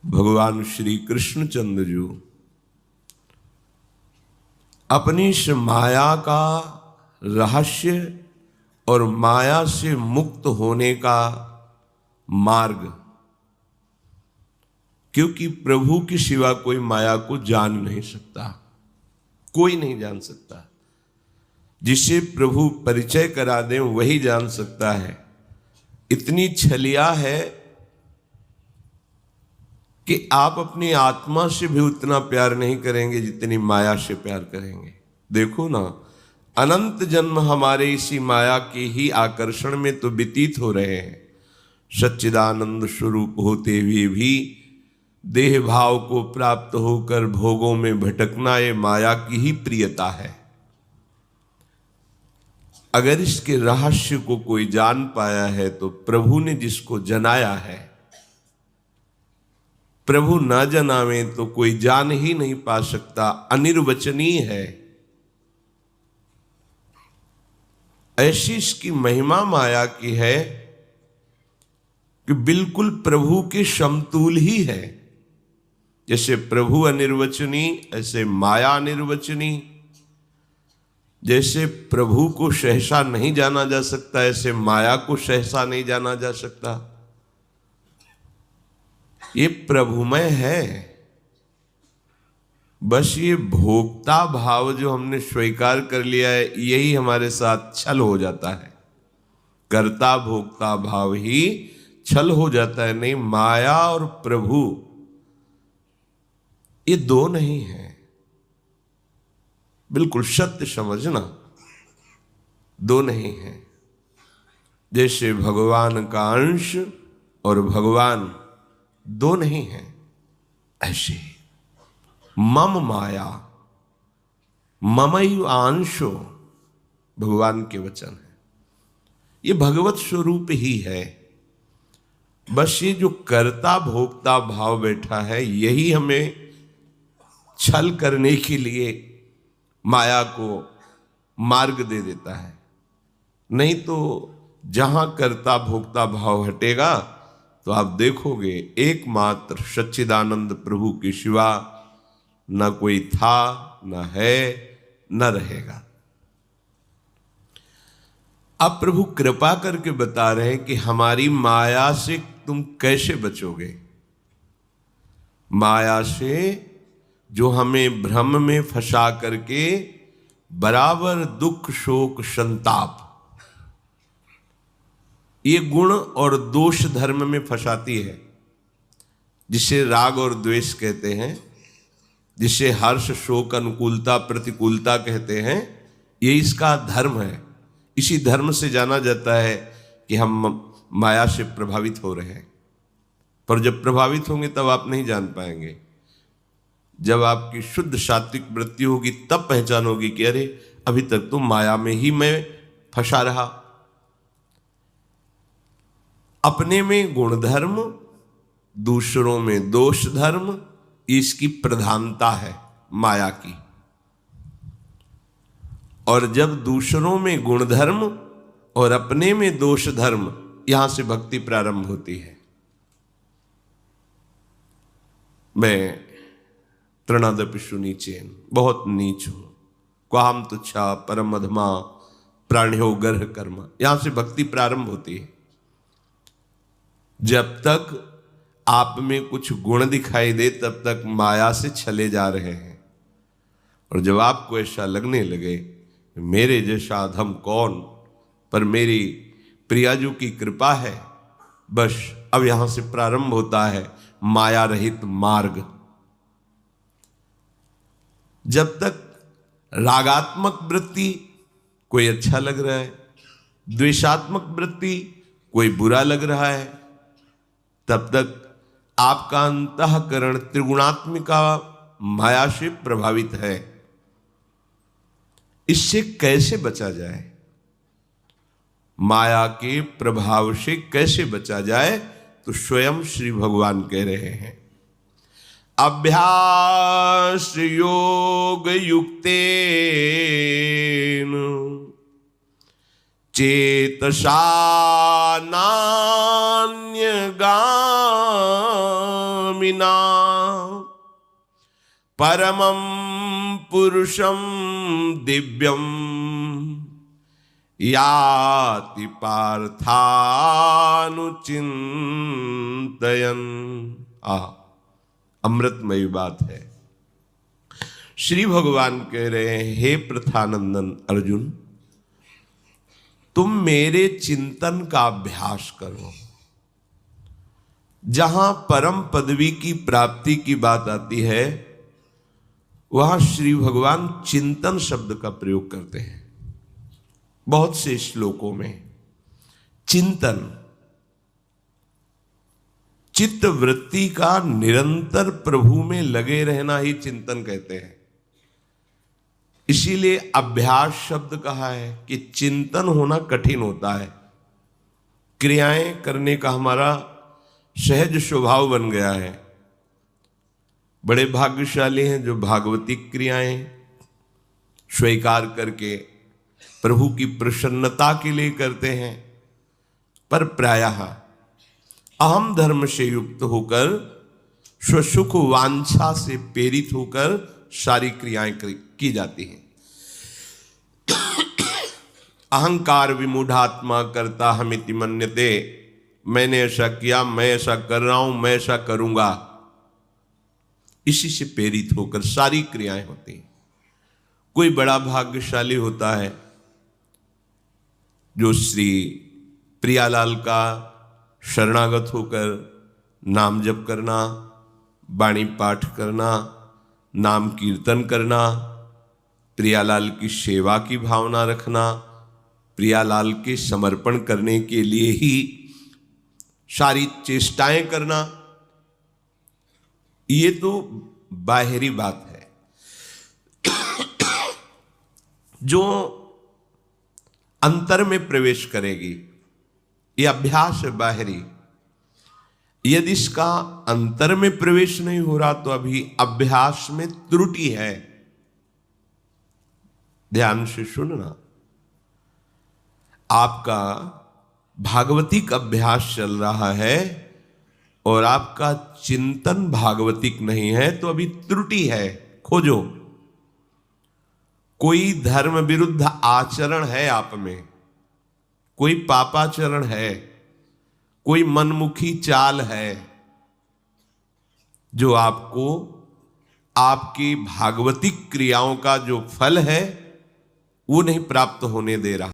भगवान श्री कृष्णचंद्र जी अपनी इस माया का रहस्य और माया से मुक्त होने का मार्ग, क्योंकि प्रभु की सिवा कोई माया को जान नहीं सकता, कोई नहीं जान सकता। जिसे प्रभु परिचय करा दें वही जान सकता है। इतनी छलिया है कि आप अपनी आत्मा से भी उतना प्यार नहीं करेंगे जितनी माया से प्यार करेंगे। देखो ना, अनंत जन्म हमारे इसी माया के ही आकर्षण में तो व्यतीत हो रहे हैं। सच्चिदानंद स्वरूप होते हुए भी देह भाव को प्राप्त होकर भोगों में भटकना ये माया की ही प्रियता है। अगर इसके रहस्य को कोई जान पाया है तो प्रभु ने जिसको जनाया है, प्रभु ना जनावे तो कोई जान ही नहीं पा सकता, अनिर्वचनीय है। ऐसी इसकी महिमा माया की है कि बिल्कुल प्रभु के समतुल ही है। जैसे प्रभु अनिर्वचनीय ऐसे माया अनिर्वचनीय। जैसे प्रभु को सहसा नहीं जाना जा सकता ऐसे माया को सहसा नहीं जाना जा सकता। ये प्रभुमय है। बस ये भोक्ता भाव जो हमने स्वीकार कर लिया है यही हमारे साथ छल हो जाता है। कर्ता भोक्ता भाव ही छल हो जाता है। नहीं, माया और प्रभु ये दो नहीं है। बिल्कुल सत्य समझना, दो नहीं है। जैसे भगवान का अंश और भगवान दो नहीं है, ऐसे मम माया ममैव अंशो भगवान के वचन है। ये भगवत स्वरूप ही है। बस ये जो कर्ता भोक्ता भाव बैठा है यही हमें छल करने के लिए माया को मार्ग दे देता है। नहीं तो जहां कर्ता भोक्ता भाव हटेगा तो आप देखोगे एकमात्र सच्चिदानंद प्रभु के सिवा न कोई था, न है, न रहेगा। अब प्रभु कृपा करके बता रहे हैं कि हमारी माया से तुम कैसे बचोगे। माया से जो हमें भ्रम में फंसा करके बराबर दुख शोक संताप ये गुण और दोष धर्म में फंसाती है, जिसे राग और द्वेष कहते हैं, जिसे हर्ष शोक अनुकूलता प्रतिकूलता कहते हैं। ये इसका धर्म है। इसी धर्म से जाना जाता है कि हम माया से प्रभावित हो रहे हैं। पर जब प्रभावित होंगे तब आप नहीं जान पाएंगे। जब आपकी शुद्ध सात्विक वृत्ति होगी तब पहचान होगी कि अरे अभी तक तो माया में ही मैं फंसा रहा। अपने में गुण धर्म, दूसरों में दोष धर्म, इसकी प्रधानता है माया की। और जब दूसरों में गुण धर्म और अपने में दोष धर्म, यहां से भक्ति प्रारंभ होती है। मैं तृणादपिषु नीचेन, बहुत नीच हूं, क्वाहम तुच्छा परम अधमा प्राण्यो गर्ह कर्मा, यहां से भक्ति प्रारंभ होती है। जब तक आप में कुछ गुण दिखाई दे तब तक माया से छले जा रहे हैं। और जब आपको ऐसा लगने लगे मेरे जैसा अधम कौन, पर मेरी प्रियाजू की कृपा है, बस अब यहां से प्रारंभ होता है माया रहित मार्ग। जब तक रागात्मक वृत्ति कोई अच्छा लग रहा है, द्वेषात्मक वृत्ति कोई बुरा लग रहा है, तब तक आपका अंतःकरण त्रिगुणात्मिका माया से प्रभावित है। इससे कैसे बचा जाए, माया के प्रभाव से कैसे बचा जाए, तो स्वयं श्री भगवान कह रहे हैं अभ्यास योग युक्तेन चेतसा नान्यगाम्यते स्वामिना परमं पुरुषं दिव्यं याति पार्थानुचिंतयन्। अमृतमयी बात है। श्री भगवान कह रहे हैं, हे प्रथानंदन अर्जुन, तुम मेरे चिंतन का अभ्यास करो। जहां परम पदवी की प्राप्ति की बात आती है वहां श्री भगवान चिंतन शब्द का प्रयोग करते हैं। बहुत से श्लोकों में चिंतन, चित्त वृत्ति का निरंतर प्रभु में लगे रहना ही चिंतन कहते हैं। इसीलिए अभ्यास शब्द कहा है कि चिंतन होना कठिन होता है। क्रियाएं करने का हमारा सहज स्वभाव बन गया है। बड़े भाग्यशाली हैं जो भागवती क्रियाएं स्वीकार करके प्रभु की प्रसन्नता के लिए करते हैं, पर प्रायः अहम धर्म से युक्त होकर स्वसुख वांछा से प्रेरित होकर सारी क्रियाएं की जाती हैं। अहंकार विमूढ़ात्मा करता हमिति मन्यते, मैंने ऐसा किया, मैं ऐसा कर रहा हूं, मैं ऐसा करूंगा, इसी से प्रेरित होकर सारी क्रियाएं होती हैं। कोई बड़ा भाग्यशाली होता है जो श्री प्रियालाल का शरणागत होकर नाम जप करना, वाणी पाठ करना, नाम कीर्तन करना, प्रियालाल की सेवा की भावना रखना, प्रियालाल के समर्पण करने के लिए ही सारी चेष्टाएं करना, ये तो बाहरी बात है। जो अंतर में प्रवेश करेगी, ये अभ्यास है बाहरी। यदि इसका अंतर में प्रवेश नहीं हो रहा तो अभी अभ्यास में त्रुटि है। ध्यान से सुनना, आपका भागवतिक अभ्यास चल रहा है और आपका चिंतन भागवतिक नहीं है तो अभी त्रुटि है, खोजो। कोई धर्म विरुद्ध आचरण है आप में, कोई पापाचरण है, कोई मनमुखी चाल है जो आपको आपकी भागवतिक क्रियाओं का जो फल है वो नहीं प्राप्त होने दे रहा।